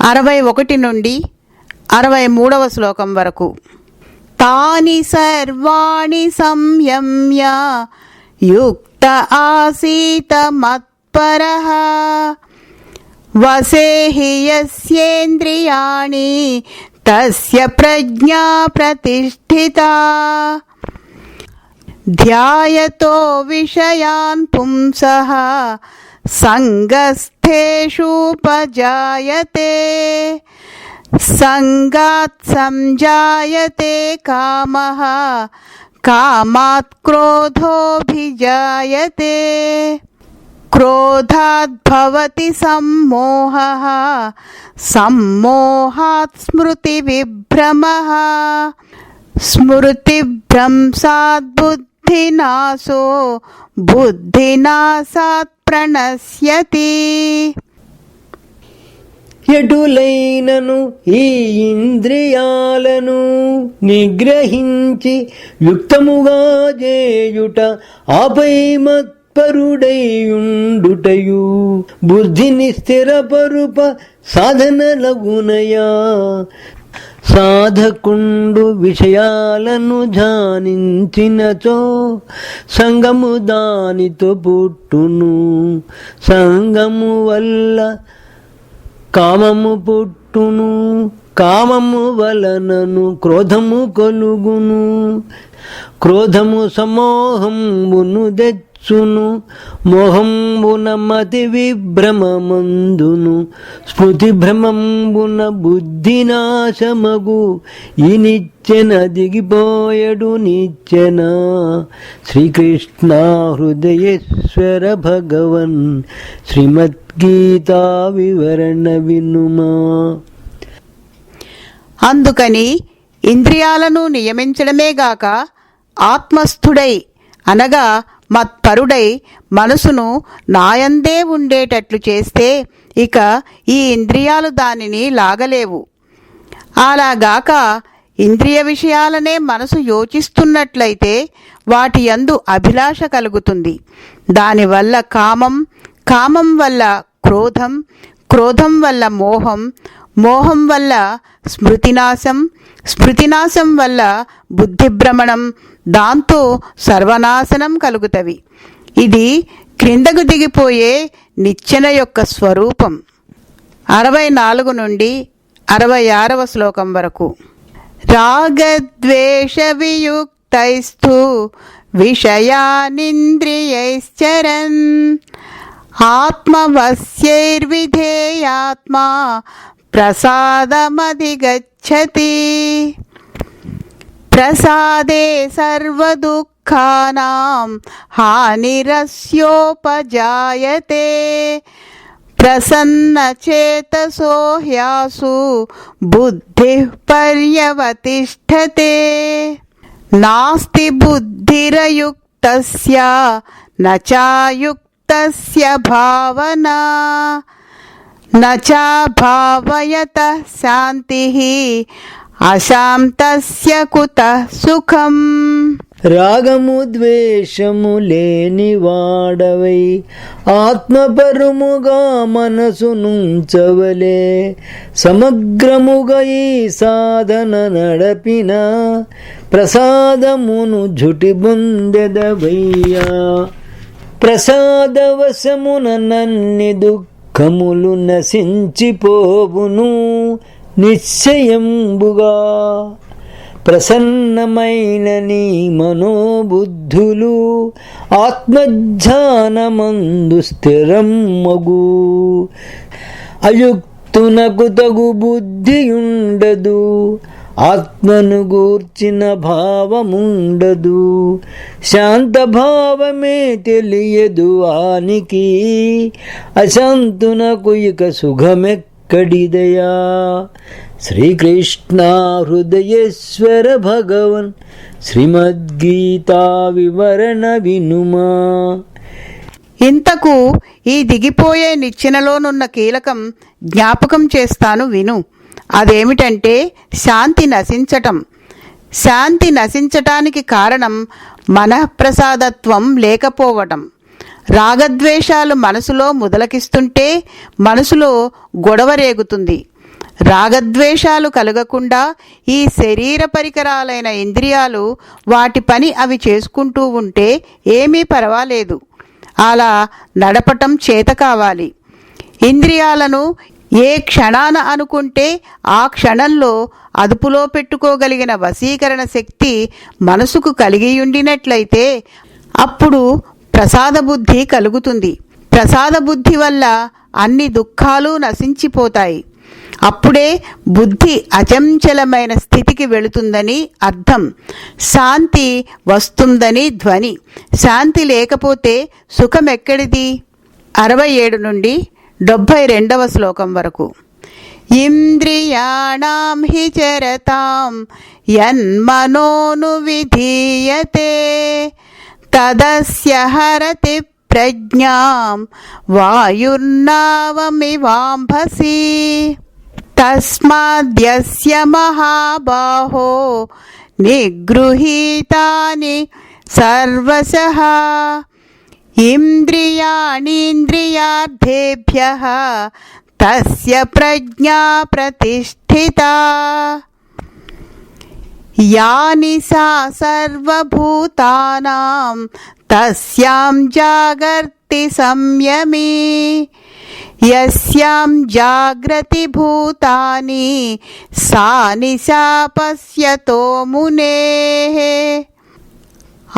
61 నుండి 63వ శ్లోకం వరకు. తాని సర్వాణి సంయమ్య యుక్త ఆసీత మత్పరః వసేహి యస్యేంద్రియాణి తస్య ప్రజ్ఞా ప్రతిష్ఠితా ధ్యాయతో విషయాన్ పుంసః సంగస్థేషూపజాయతే సంగాత్ సంజాయతే కామః కామాత్ క్రోధోభిజాయతే క్రోధాత్ భవతి సమ్మోహః సమ్మోహాత్ స్మృతి విభ్రమః స్మృతిభ్రంశాత్ బుద్ధినాశో బుద్ధినాశాత్ ప్రణశ్యతి. ఎటులైనను ఈ ఇంద్రియాలను నిగ్రహించి యుక్తముగా చేయుట ఆపై మత్పరుడైయుండుటయు బుద్ధిని స్థిరపరుప సాధనలగునయా. సాధకుండు విషయాలను ధ్యానించినచో సంగము దానితో పుట్టును. సంగము వల్ల కామము పుట్టును. కామము వలనను క్రోధము కలుగును. క్రోధము సమోహంబును తెచ్చును. మోహంబున మతి విభ్రమమందును. స్మృతి భ్రమంబున బుద్ధినాశమగు. ఈ నిచ్చెన దిగిపోయడు నిచ్చెన. శ్రీకృష్ణ హృదయేశ్వర భగవన్ శ్రీమద్గీతా వివరణ వినుమా. అందుకని ఇంద్రియాలను నియమించడమేగాక ఆత్మస్థుడై అనగా మత్పరుడై మనసును నాయందే ఉండేటట్లు చేస్తే ఇక ఈ ఇంద్రియాలు దానిని లాగలేవు. అలాగాక ఇంద్రియ విషయాలనే మనసు యోచిస్తున్నట్లయితే వాటి యందు అభిలాష కలుగుతుంది. దానివల్ల కామం, కామం వల్ల క్రోధం, క్రోధం వల్ల మోహం, మోహం వల్ల స్మృతినాశం, స్మృతినాశం వల్ల బుద్ధిభ్రమణం, దాంతో సర్వనాశనం కలుగుతవి. ఇది క్రిందకు దిగిపోయే నిచ్చెన యొక్క స్వరూపం. 64 నుండి 66వ శ్లోకం వరకు. రాగద్వేష వియుక్తైస్తు విషయానింద్రియైశ్చరన్ ఆత్మవశ్యైర్విధేయాత్మా ప్రసాదమధిగచ్చతి ప్రసాదే సర్వదుఃఖానాం హానిరస్యోపజాయతే ప్రసన్నచేతసో హ్యాసు బుద్ధిః పర్యవతిష్ఠతే నాస్తి బుద్ధిరయుక్తస్య నచాయుక్తస్య భావనా నచా భావయతః శాంతిః అశాంతస్య కుతః సుఖం. రాగము ద్వేషము లేని వాడవై ఆత్మపరముగా మనసునుంచవలే. సమగ్రముగా ఈ సాధన నడపిన ప్రసాదమును జుటి బొందెదవయ్యా. ప్రసాదవశమున నన్ని దుఃఖములు నశించిపోవును నిశ్చయంబుగా. ప్రసన్నమైన నీ మనోబుద్ధులు ఆత్మధ్యానమందు స్థిరమ్మగు. అయుక్తునకు తగు బుద్ధియుండదు. ఆత్మను గూర్చిన భావముండదు. శాంతభావమే తెలియదు ఆనికి. అశాంతునకు ఇక సుఖమెక్కడిదయా. శ్రీకృష్ణ హృదయేశ్వర భగవన్ శ్రీమద్గీతా వివరణ వినుమా. ఇంతకు ఈ దిగిపోయే నిచ్చెనలోనున్న కీలకం జ్ఞాపకం చేస్తాను విను. అదేమిటంటే శాంతి నశించటం. శాంతి నశించటానికి కారణం మనఃప్రసాదత్వం లేకపోవటం. రాగద్వేషాలు మనసులో ముదలకిస్తుంటే మనసులో గొడవ రేగుతుంది. రాగద్వేషాలు కలగకుండా ఈ శరీర పరికరాలైన ఇంద్రియాలు వాటి పని అవి చేసుకుంటూ ఉంటే ఏమీ పర్వాలేదు. అలా నడపటం చేత కావాలి. ఇంద్రియాలను ఏ క్షణాన అనుకుంటే ఆ క్షణంలో అదుపులో పెట్టుకోగలిగిన వశీకరణ శక్తి మనసుకు కలిగియుండినట్లయితే అప్పుడు ప్రసాద బుద్ధి కలుగుతుంది. ప్రసాద బుద్ధి వల్ల అన్ని దుఃఖాలు నశించిపోతాయి. అప్పుడే బుద్ధి అచంచలమైన స్థితికి వెళుతుందని అర్థం. శాంతి వస్తుందని ధ్వని. శాంతి లేకపోతే సుఖమెక్కడిది? 67 నుండి 72వ శ్లోకం వరకు. ఇంద్రియాణం హి చరతాం యన్మనోను విధీయతే తదస్య హరతి ప్రజ్ఞాం వాయుర్నావమివాంభసి తస్మాద్యస్య మహాబాహో నిగృహీతాని సర్వశః ఇంద్రియాణీంద్రియార్థేభ్యః తస్య ప్రజ్ఞా ప్రతిష్ఠితా యాని సా సర్వభూతానాం తస్యాం జాగర్తి సంయమీ యస్యాం జాగ్రతి భూతాని సా నిశా పశ్యతో మునేః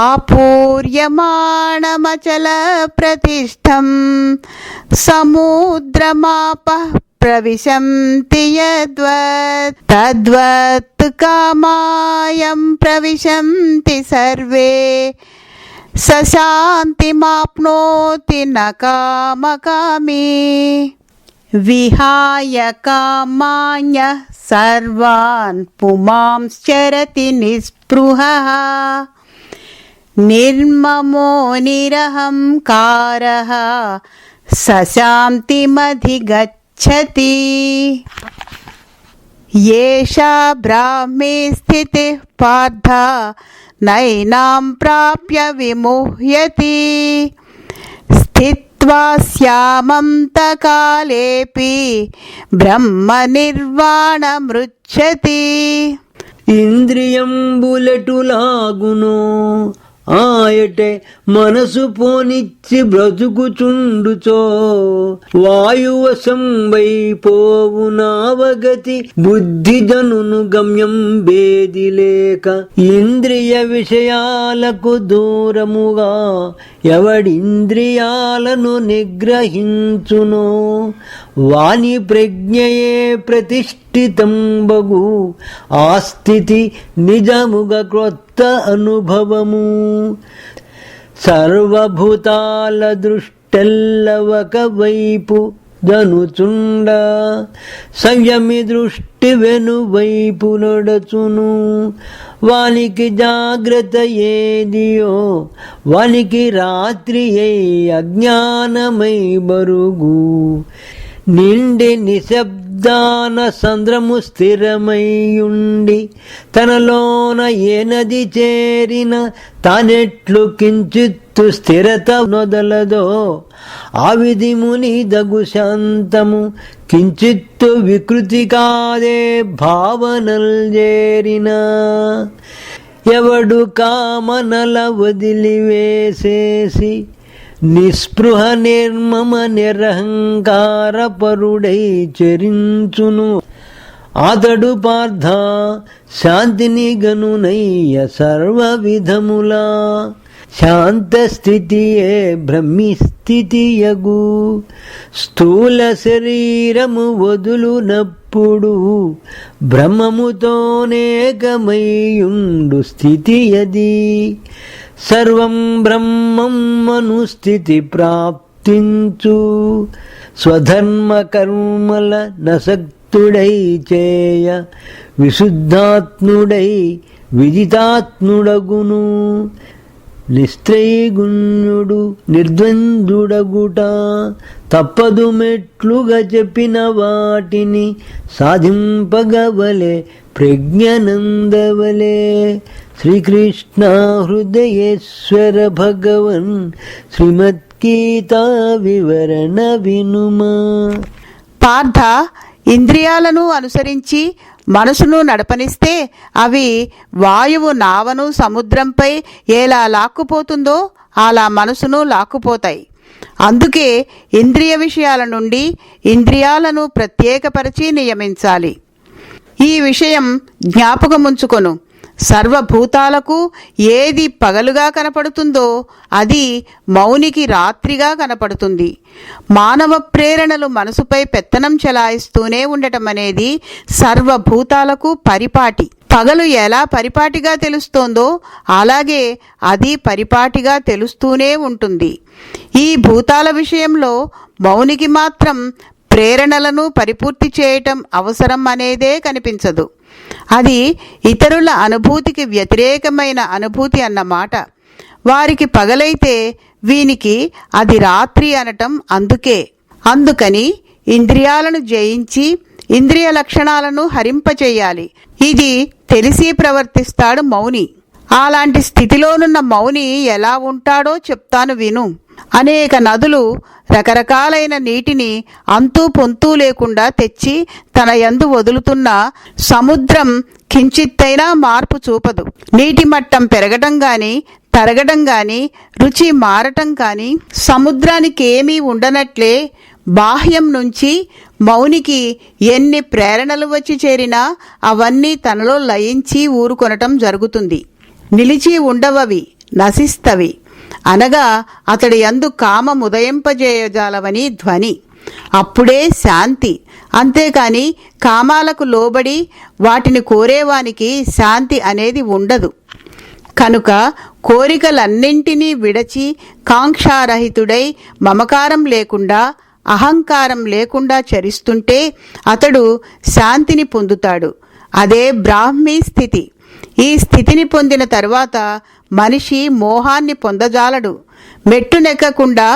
ఆపూర్యమాణమచల ప్రతిష్టం సముద్రమాపః ప్రవిశంతి యద్వత్ తద్వత్ కామాయం ప్రవిశంతి సర్వే సశాంతిమాప్నోతి న కామకామీ విహాయ కామాన్యః సర్వాన్ పుమాంశ్చరతి నిస్పృహః నిర్మమో నిరహంకారః సశాంతిమధిగచ్చతి ఏషా బ్రాహ్మీ స్థితిః పార్థ నైనాం ప్రాప్య విముహ్యతి స్థిత్వా స్యామంతకాలేపి బ్రహ్మ నిర్వాణమృచ్చతి. ఇంద్రియంబులెటులాగునో ఆయటే మనసు పోనిచ్చి బ్రతుకుచుండుచో వాయువశం వైపోవునావగతి బుద్ధి జనును గమ్యం భేదిలేక ఇంద్రియ విషయాలకు దూరముగా ఎవడింద్రియాలను నిగ్రహించునో వాని ప్రజ్ఞయే ప్రతిష్ఠితంబగు ఆ స్థితి నిజముగా క్రొత్త అనుభవము. సర్వభూతాల దృష్టెల్లవక వైపు జనుచుండ సంయమి దృష్టి వెనువైపు నడచును వానికి జాగ్రత్త ఏదియో వానికి రాత్రి అజ్ఞానమై బరుగు నిండి నిశ్శబ్దాన సంద్రము స్థిరమైయుండి తనలోన ఏనది చేరిన తానెట్లు కించిత్తు స్థిరత నొదలదో ఆ విధిముని దగు శాంతము కించిత్తు వికృతి కాదే భావనల్ చేరిన ఎవడు కామనల వదిలివేసేసి నిస్పృహ నిర్మమ నిరహంకార పరుడై చరించును అతడు పార్థ శాంతిని గనునయ్య సర్వ విధములా శాంత స్థితియే బ్రహ్మి స్థితియగు స్థూల శరీరము వదులునప్పుడు బ్రహ్మముతోనేకమయ్యుండు స్థితి యది సర్వం బ్రహ్మం మనుస్థితి ప్రాప్తించు స్వధర్మ కర్మల నసక్తుడై చేయ విశుద్ధాత్ముడై విదితాత్ముడగును నిస్త్రైగుణ్యుడు నిర్ద్వంద్వుడగుట తప్పదు మెట్లుగా చెప్పిన వాటిని సాధింపగవలే ప్రజ్ఞనందవలే. శ్రీకృష్ణ హృదయేశ్వర భగవన్ శ్రీమద్గీతా వివరణ వినుమా. పార్థ, ఇంద్రియాలను అనుసరించి మనసును నడపనిస్తే అవి వాయువు నావను సముద్రంపై ఎలా లాక్కుపోతుందో అలా మనసును లాక్కుపోతాయి. అందుకే ఇంద్రియ విషయాల నుండి ఇంద్రియాలను ప్రత్యేకపరిచి నియమించాలి. ఈ విషయం జ్ఞాపకముంచుకొను. సర్వభూతాలకు ఏది పగలుగా కనపడుతుందో అది మౌనికి రాత్రిగా కనపడుతుంది. మానవ ప్రేరణలు మనసుపై పెత్తనం చెలాయిస్తూనే ఉండటం అనేది సర్వభూతాలకు పరిపాటి. పగలు ఎలా పరిపాటిగా తెలుస్తోందో అలాగే అది పరిపాటిగా తెలుస్తూనే ఉంటుంది. ఈ భూతాల విషయంలో మౌనికి మాత్రం ప్రేరణలను పరిపూర్తి చేయటం అవసరం అనేదే కనిపించదు. అది ఇతరుల అనుభూతికి వ్యతిరేకమైన అనుభూతి అన్నమాట. వారికి పగలైతే వీనికి అది రాత్రి అనటం అందుకని ఇంద్రియాలను జయించి ఇంద్రియ లక్షణాలను హరింపచేయాలి. ఇది తెలిసి ప్రవర్తిస్తాడు మౌని. అలాంటి స్థితిలోనున్న మౌని ఎలా ఉంటాడో చెప్తాను విను. అనేక నదులు రకరకాలైన నీటిని అంతూ పొంతూ లేకుండా తెచ్చి తన యందు వదులుతున్న సముద్రం కించిత్తైనా మార్పు చూపదు. నీటి మట్టం పెరగటం గాని తరగటం గాని రుచి మారటం కాని సముద్రానికి ఏమీ ఉండనట్లే బాహ్యం నుంచి మౌనికి ఎన్ని ప్రేరణలు వచ్చి చేరినా అవన్నీ తనలో లయించి ఊరుకొనటం జరుగుతుంది. నిలిచి ఉండవవి, నశిస్తవి అనగా అతడి యందు కామముదయింపజేయజాలవని ధ్వని. అప్పుడే శాంతి. అంతేకాని కామాలకు లోబడి వాటిని కోరేవానికి శాంతి అనేది ఉండదు. కనుక కోరికలన్నింటినీ విడచి కాంక్షారహితుడై మమకారం లేకుండా అహంకారం లేకుండా చరిస్తుంటే అతడు శాంతిని పొందుతాడు. అదే బ్రాహ్మీ స్థితి. ఈ స్థితిని పొందిన తరువాత మనిషి మోహాన్ని పొందజాలడు. మెట్టు నెక్కకుండా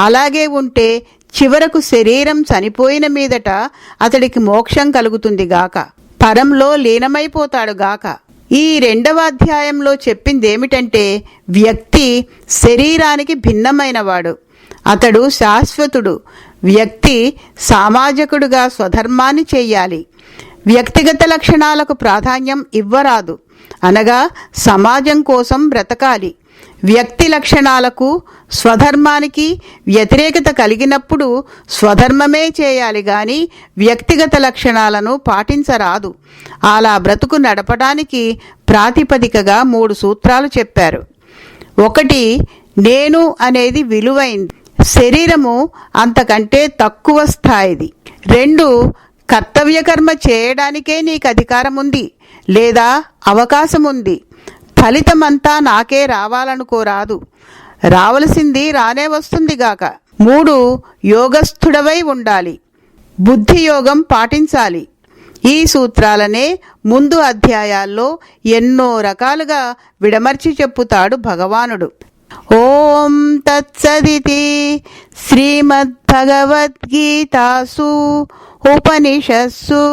అలాగే ఉంటే చివరకు శరీరం చనిపోయిన మీదట అతడికి మోక్షం కలుగుతుందిగాక, పరంలో లీనమైపోతాడుగాక. ఈ 2వ అధ్యాయంలో చెప్పిందేమిటంటే వ్యక్తి శరీరానికి భిన్నమైనవాడు. అతడు శాశ్వతుడు. వ్యక్తి సామాజికుడుగా స్వధర్మాన్ని చెయ్యాలి. వ్యక్తిగత లక్షణాలకు ప్రాధాన్యం ఇవ్వరాదు. అనగా సమాజం కోసం బ్రతకాలి. వ్యక్తి లక్షణాలకు స్వధర్మానికి వ్యతిరేకత కలిగినప్పుడు స్వధర్మమే చేయాలి గాని వ్యక్తిగత లక్షణాలను పాటించరాదు. అలా బ్రతుకు నడపడానికి ప్రాతిపదికగా 3 సూత్రాలు చెప్పారు. 1. నేను అనేది విలువైంది. శరీరము అంతకంటే తక్కువ స్థాయిది. 2. కర్తవ్యకర్మ చేయడానికే నీకు అధికారం ఉంది లేదా అవకాశం ఉంది. ఫలితమంతా నాకే రావాలనుకోరాదు. రావలసింది రానే వస్తుందిగాక. 3. యోగస్థుడవై ఉండాలి. బుద్ధియోగం పాటించాలి. ఈ సూత్రాలనే ముందు అధ్యాయాల్లో ఎన్నో రకాలుగా విడమర్చి చెప్పుతాడు భగవానుడు. ఓం తత్సదితి శ్రీమద్భగవద్గీతాసు ఉపనిషత్సు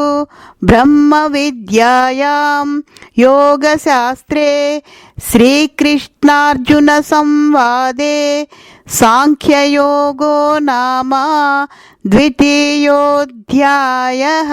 బ్రహ్మ విద్యాయాం యోగశాస్త్రే శ్రీకృష్ణార్జున సంవాదే సాంఖ్యయోగో నామ 2వ అధ్యాయః.